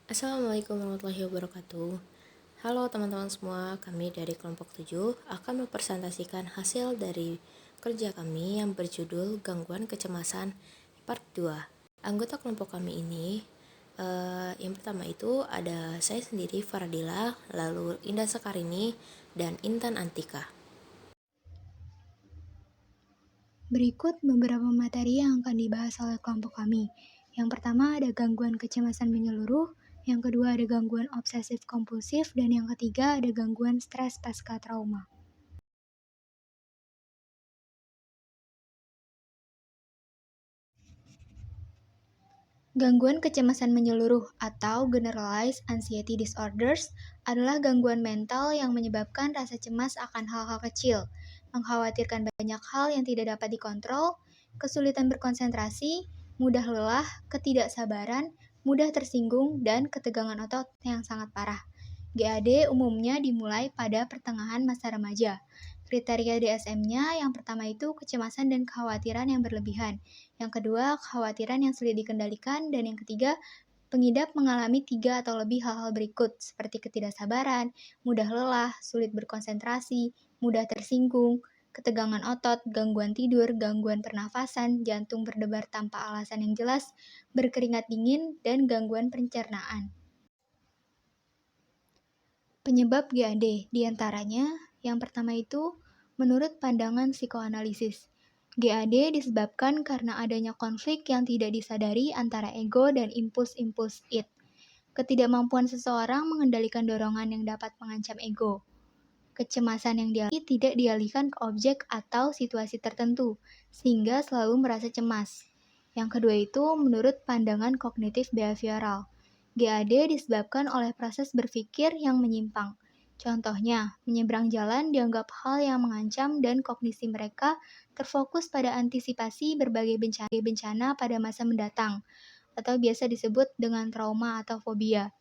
Assalamualaikum warahmatullahi wabarakatuh. Halo teman-teman semua, kami dari kelompok 7 akan mempresentasikan hasil dari kerja kami yang berjudul Gangguan Kecemasan Part 2. Anggota kelompok kami ini, yang pertama itu ada saya sendiri, Faradila, lalu Indah Sekarini, dan Intan Antika. Berikut beberapa materi yang akan dibahas oleh kelompok kami. Yang pertama ada gangguan kecemasan menyeluruh, yang kedua ada gangguan obsesif kompulsif, dan yang ketiga ada gangguan stres pasca trauma. Gangguan kecemasan menyeluruh atau generalized anxiety disorders adalah gangguan mental yang menyebabkan rasa cemas akan hal-hal kecil, mengkhawatirkan banyak hal yang tidak dapat dikontrol, kesulitan berkonsentrasi, mudah lelah, ketidaksabaran, mudah tersinggung, dan ketegangan otot yang sangat parah. GAD umumnya dimulai pada pertengahan masa remaja. Kriteria DSM-nya yang pertama itu kecemasan dan kekhawatiran yang berlebihan. Yang kedua, kekhawatiran yang sulit dikendalikan. Dan yang ketiga, pengidap mengalami 3 atau lebih hal-hal berikut, seperti ketidaksabaran, mudah lelah, sulit berkonsentrasi, mudah tersinggung, ketegangan otot, gangguan tidur, gangguan pernafasan, jantung berdebar tanpa alasan yang jelas, berkeringat dingin, dan gangguan pencernaan. Penyebab GAD diantaranya, yang pertama itu, menurut pandangan psikoanalisis, GAD disebabkan karena adanya konflik yang tidak disadari antara ego dan impuls-impuls id. Ketidakmampuan seseorang mengendalikan dorongan yang dapat mengancam ego. Kecemasan yang dialami tidak dialihkan ke objek atau situasi tertentu, sehingga selalu merasa cemas. Yang kedua itu, menurut pandangan kognitif behavioral, GAD disebabkan oleh proses berpikir yang menyimpang. Contohnya, menyeberang jalan dianggap hal yang mengancam dan kognisi mereka terfokus pada antisipasi berbagai bencana pada masa mendatang, atau biasa disebut dengan trauma atau fobia.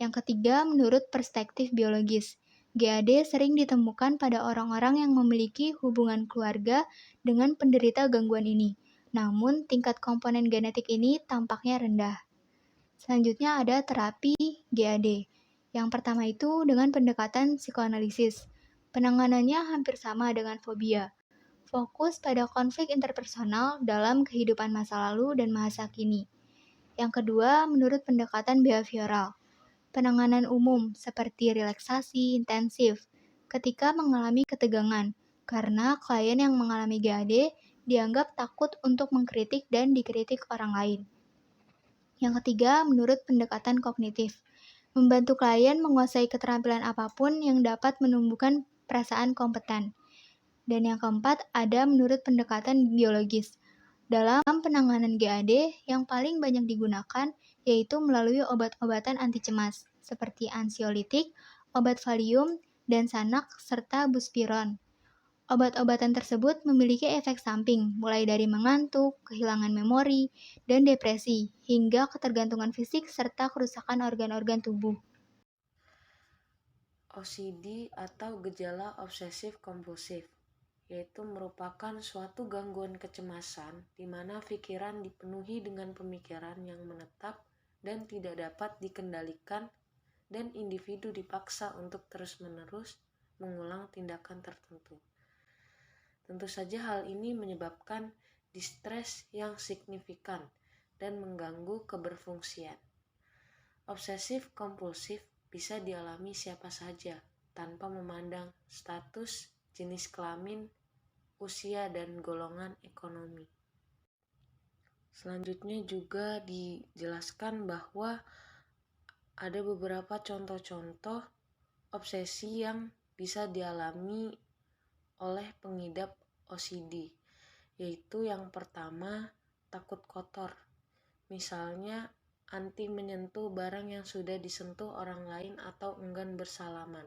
Yang ketiga, menurut perspektif biologis, GAD sering ditemukan pada orang-orang yang memiliki hubungan keluarga dengan penderita gangguan ini. Namun, tingkat komponen genetik ini tampaknya rendah. Selanjutnya ada terapi GAD. Yang pertama itu dengan pendekatan psikoanalisis. Penanganannya hampir sama dengan fobia. Fokus pada konflik interpersonal dalam kehidupan masa lalu dan masa kini. Yang kedua, menurut pendekatan behavioral. Penanganan umum seperti relaksasi intensif ketika mengalami ketegangan, karena klien yang mengalami GAD dianggap takut untuk mengkritik dan dikritik orang lain. Yang ketiga, menurut pendekatan kognitif, membantu klien menguasai keterampilan apapun yang dapat menumbuhkan perasaan kompeten. Dan yang keempat, ada menurut pendekatan biologis. Dalam penanganan GAD, yang paling banyak digunakan yaitu melalui obat-obatan anti cemas, seperti ansiolitik, obat Valium, dan Xanax, serta buspirone. Obat-obatan tersebut memiliki efek samping, mulai dari mengantuk, kehilangan memori, dan depresi, hingga ketergantungan fisik serta kerusakan organ-organ tubuh. OCD atau gejala obsesif kompulsif, yaitu merupakan suatu gangguan kecemasan di mana pikiran dipenuhi dengan pemikiran yang menetap dan tidak dapat dikendalikan dan individu dipaksa untuk terus-menerus mengulang tindakan tertentu. Tentu saja hal ini menyebabkan distres yang signifikan dan mengganggu keberfungsian. Obsesif kompulsif bisa dialami siapa saja tanpa memandang status, jenis kelamin, usia, dan golongan ekonomi. Selanjutnya juga dijelaskan bahwa ada beberapa contoh-contoh obsesi yang bisa dialami oleh pengidap OCD, yaitu yang pertama, takut kotor. Misalnya, anti menyentuh barang yang sudah disentuh orang lain atau enggan bersalaman.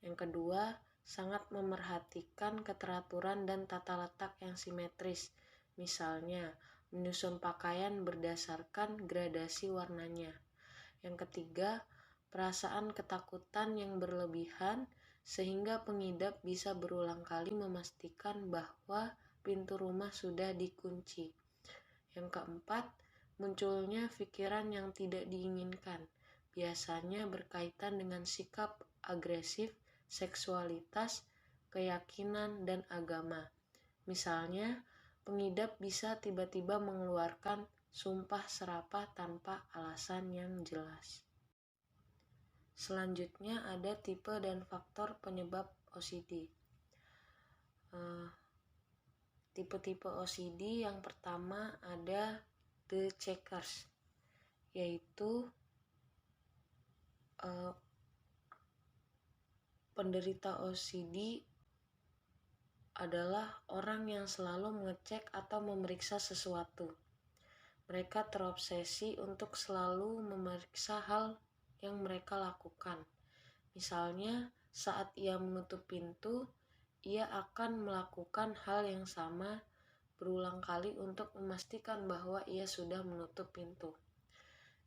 Yang kedua, sangat memerhatikan keteraturan dan tata letak yang simetris. Misalnya, menyusun pakaian berdasarkan gradasi warnanya. Yang ketiga, perasaan ketakutan yang berlebihan sehingga pengidap bisa berulang kali memastikan bahwa pintu rumah sudah dikunci. Yang keempat, munculnya pikiran yang tidak diinginkan, biasanya berkaitan dengan sikap agresif, seksualitas, keyakinan, dan agama. Misalnya, pengidap bisa tiba-tiba mengeluarkan sumpah serapah tanpa alasan yang jelas. Selanjutnya ada tipe dan faktor penyebab OCD. Tipe-tipe OCD yang pertama ada the checkers, yaitu penderita OCD adalah orang yang selalu mengecek atau memeriksa sesuatu. Mereka terobsesi untuk selalu memeriksa hal yang mereka lakukan. Misalnya, saat ia menutup pintu, ia akan melakukan hal yang sama berulang kali untuk memastikan bahwa ia sudah menutup pintu.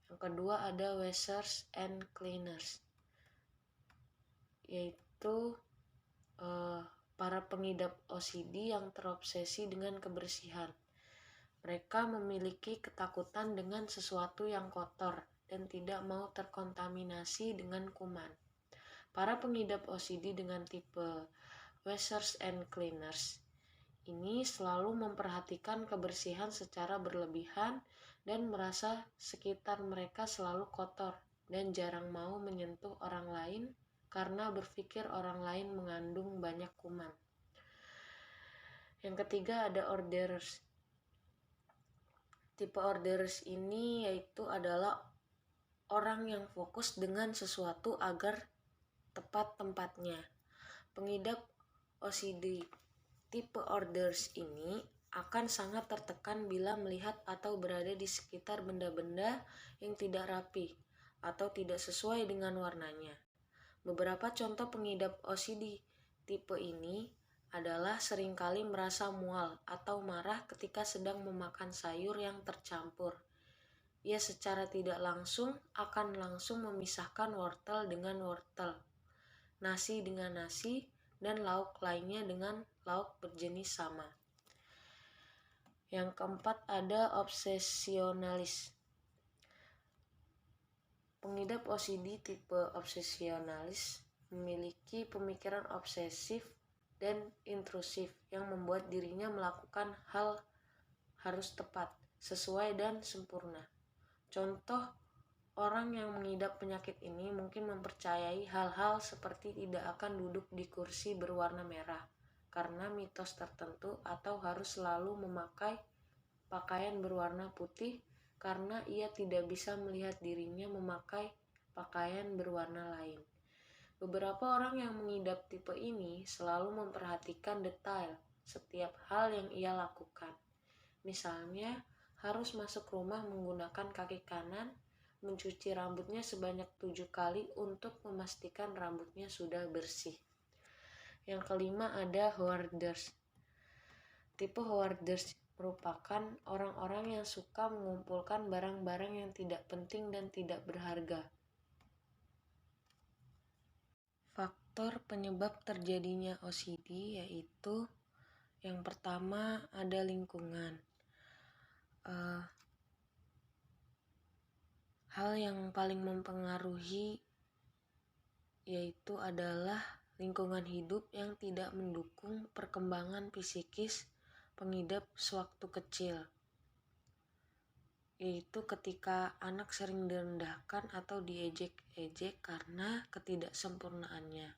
Yang kedua ada washers and cleaners, yaitu para pengidap OCD yang terobsesi dengan kebersihan. Mereka memiliki ketakutan dengan sesuatu yang kotor dan tidak mau terkontaminasi dengan kuman. Para pengidap OCD dengan tipe washers and cleaners ini selalu memperhatikan kebersihan secara berlebihan dan merasa sekitar mereka selalu kotor dan jarang mau menyentuh orang lain karena berpikir orang lain mengandung banyak kuman. Yang ketiga ada orderers. Tipe orderers ini yaitu adalah orang yang fokus dengan sesuatu agar tepat tempatnya. Pengidap OCD tipe orderers ini akan sangat tertekan bila melihat atau berada di sekitar benda-benda yang tidak rapi atau tidak sesuai dengan warnanya. Beberapa contoh pengidap OCD tipe ini adalah seringkali merasa mual atau marah ketika sedang memakan sayur yang tercampur. Ia secara tidak langsung akan langsung memisahkan wortel dengan wortel, nasi dengan nasi, dan lauk lainnya dengan lauk berjenis sama. Yang keempat ada obsesionalis. Pengidap OCD tipe obsesionalis memiliki pemikiran obsesif dan intrusif yang membuat dirinya melakukan hal harus tepat, sesuai, dan sempurna. Contoh orang yang mengidap penyakit ini mungkin mempercayai hal-hal seperti tidak akan duduk di kursi berwarna merah karena mitos tertentu, atau harus selalu memakai pakaian berwarna putih karena ia tidak bisa melihat dirinya memakai pakaian berwarna lain. Beberapa orang yang mengidap tipe ini selalu memperhatikan detail setiap hal yang ia lakukan. Misalnya, harus masuk rumah menggunakan kaki kanan, mencuci rambutnya sebanyak 7 kali untuk memastikan rambutnya sudah bersih. Yang kelima ada hoarders. Tipe hoarders merupakan orang-orang yang suka mengumpulkan barang-barang yang tidak penting dan tidak berharga. Faktor penyebab terjadinya OCD yaitu yang pertama ada lingkungan. Hal yang paling mempengaruhi yaitu adalah lingkungan hidup yang tidak mendukung perkembangan psikis pengidap sewaktu kecil, yaitu ketika anak sering direndahkan atau diejek-ejek karena ketidaksempurnaannya.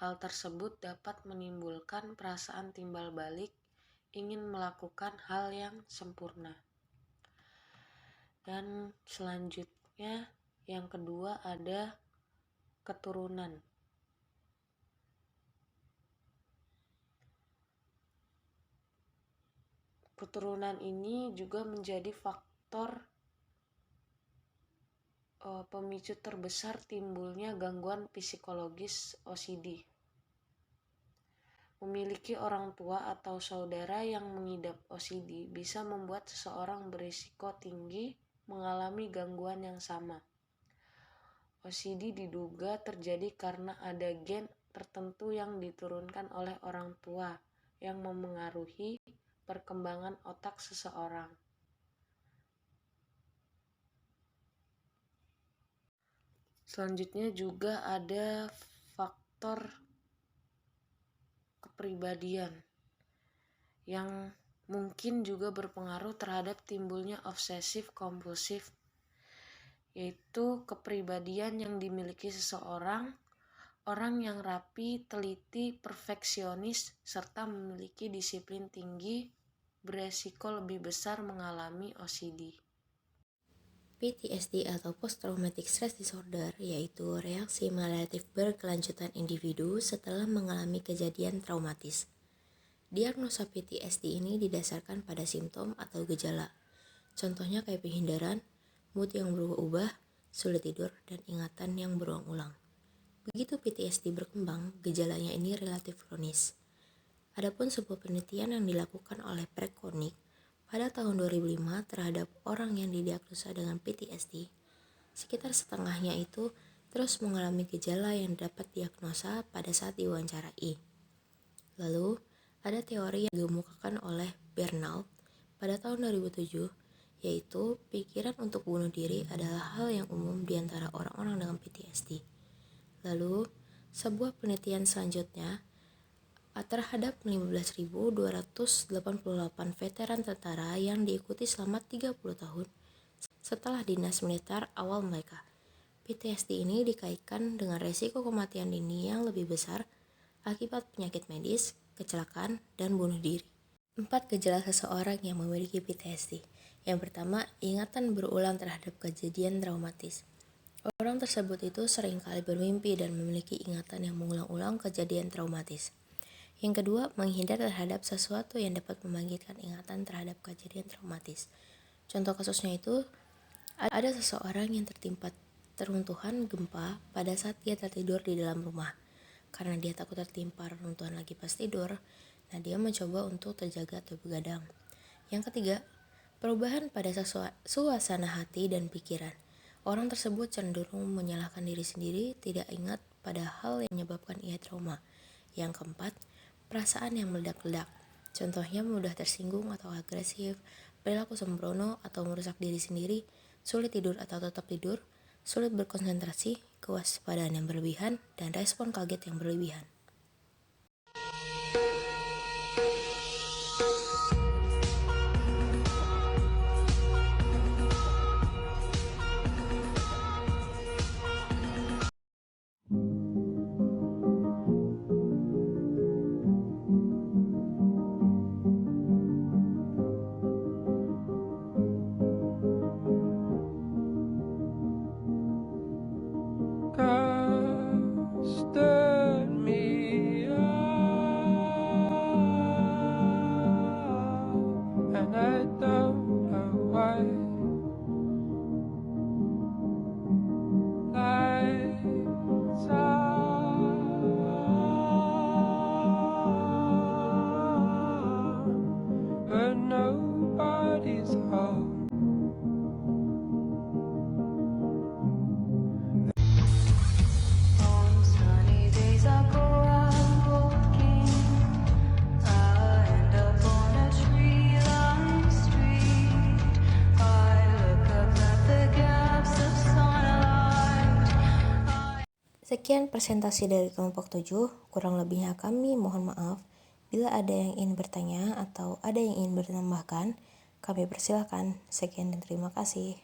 Hal tersebut dapat menimbulkan perasaan timbal balik ingin melakukan hal yang sempurna. Dan selanjutnya yang kedua ada keturunan. Keturunan ini juga menjadi faktor pemicu terbesar timbulnya gangguan psikologis OCD. Memiliki orang tua atau saudara yang mengidap OCD bisa membuat seseorang berisiko tinggi mengalami gangguan yang sama. OCD diduga terjadi karena ada gen tertentu yang diturunkan oleh orang tua yang memengaruhi perkembangan otak seseorang. Selanjutnya juga ada faktor kepribadian yang mungkin juga berpengaruh terhadap timbulnya obsesif kompulsif, yaitu kepribadian yang dimiliki seseorang, orang yang rapi, teliti, perfeksionis, serta memiliki disiplin tinggi, beresiko lebih besar mengalami OCD. PTSD atau Post Traumatic Stress Disorder yaitu reaksi malatif berkelanjutan individu setelah mengalami kejadian traumatis. Diagnosa PTSD ini didasarkan pada simptom atau gejala. Contohnya kayak penghindaran, mood yang berubah-ubah, sulit tidur, dan ingatan yang berulang-ulang. Begitu PTSD berkembang, gejalanya ini relatif kronis. Adapun sebuah penelitian yang dilakukan oleh Prekonik pada tahun 2005 terhadap orang yang didiagnosa dengan PTSD, sekitar setengahnya itu terus mengalami gejala yang dapat diagnosa pada saat diwawancarai. Lalu, ada teori yang dikemukakan oleh Bernard pada tahun 2007, yaitu pikiran untuk bunuh diri adalah hal yang umum di antara orang-orang dengan PTSD. Lalu, sebuah penelitian selanjutnya terhadap 15.288 veteran tentara yang diikuti selama 30 tahun setelah dinas militer awal mereka. PTSD ini dikaitkan dengan resiko kematian dini yang lebih besar akibat penyakit medis, kecelakaan, dan bunuh diri. 4 gejala seseorang yang memiliki PTSD. Yang pertama, ingatan berulang terhadap kejadian traumatis. Orang tersebut itu seringkali bermimpi dan memiliki ingatan yang mengulang-ulang kejadian traumatis. Yang kedua, menghindar terhadap sesuatu yang dapat membangkitkan ingatan terhadap kejadian traumatis. Contoh kasusnya itu, ada seseorang yang tertimpa reruntuhan gempa pada saat dia tertidur di dalam rumah. Karena dia takut tertimpa reruntuhan lagi pas tidur, nah dia mencoba untuk terjaga atau begadang. Yang ketiga, perubahan pada suasana hati dan pikiran. Orang tersebut cenderung menyalahkan diri sendiri, tidak ingat pada hal yang menyebabkan ia trauma. Yang keempat, perasaan yang meledak-ledak. Contohnya mudah tersinggung atau agresif, perilaku sembrono atau merusak diri sendiri, sulit tidur atau tetap tidur, sulit berkonsentrasi, kewaspadaan yang berlebihan, dan respon kaget yang berlebihan. Sekian presentasi dari kelompok 7, kurang lebihnya kami mohon maaf. Bila ada yang ingin bertanya atau ada yang ingin menambahkan, kami persilakan. Sekian dan terima kasih.